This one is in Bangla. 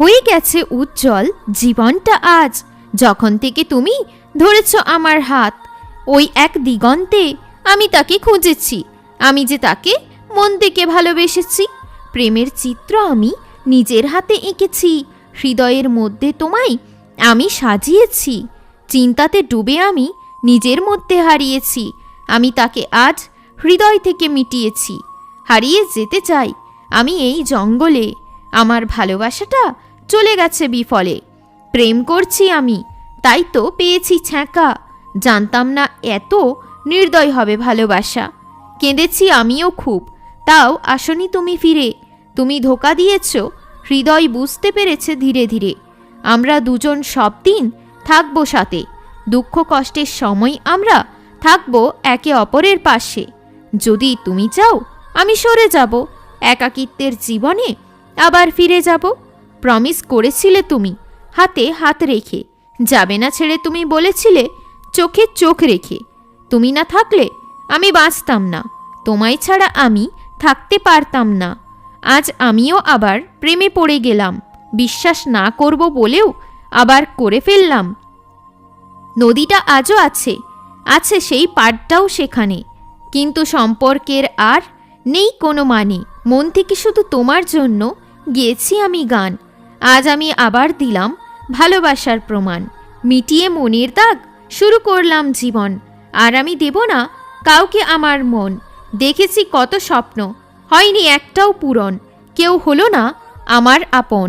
হয়ে গেছে উজ্জ্বল জীবনটা আজ, যখন থেকে তুমি ধরেছ আমার হাত। ওই এক দিগন্তে আমি তাকে খুঁজেছি, আমি যে তাকে মন থেকে ভালোবেসেছি। প্রেমের চিত্র আমি নিজের হাতে এঁকেছি, হৃদয়ের মধ্যে তোমায় আমি সাজিয়েছি। চিন্তাতে ডুবে আমি নিজের মধ্যে হারিয়েছি, আমি তাকে আজ হৃদয় থেকে মিটিয়েছি। হারিয়ে যেতে চাই আমি এই জঙ্গলে, আমার ভালোবাসাটা চলে গেছে বিফলে। প্রেম করছি আমি, তাই তো পেয়েছি ছ্যাঁকা, জানতাম না এত নির্দয় হবে ভালোবাসা। কেঁদেছি আমিও খুব, তাও আসনি তুমি ফিরে। তুমি ধোঁকা দিয়েছ, হৃদয় বুঝতে পেরেছে ধীরে ধীরে। আমরা দুজন সব দিন থাকবো সাথে, দুঃখ কষ্টের সময় আমরা থাকবো একে অপরের পাশে। যদি তুমি চাও আমি সরে যাব, একাকিত্বের জীবনে আবার ফিরে যাব। প্রমিস করেছিলে তুমি হাতে হাত রেখে, যাবে না ছেড়ে তুমি বলেছিলে চোখে চোখ রেখে। তুমি না থাকলে আমি বাঁচতাম না, তোমায় ছাড়া আমি থাকতে পারতাম না। আজ আমিও আবার প্রেমে পড়ে গেলাম, বিশ্বাস না করব বলেও আবার করে ফেললাম। নদীটা আজও আছে, আছে সেই পাড়টাও সেখানে, কিন্তু সম্পর্কের আর নেই কোনো মানে। মন থেকে শুধু তোমার জন্য গেয়েছি আমি গান। আজ আমি আবার দিলাম ভালোবাসার প্রমাণ, মিটিয়ে মনের দাগ শুরু করলাম জীবন। আর আমি দেব না কাউকে আমার মন। দেখেছি কত স্বপ্ন, হয়নি একটাও পূরণ, কেউ হলো না আমার আপন।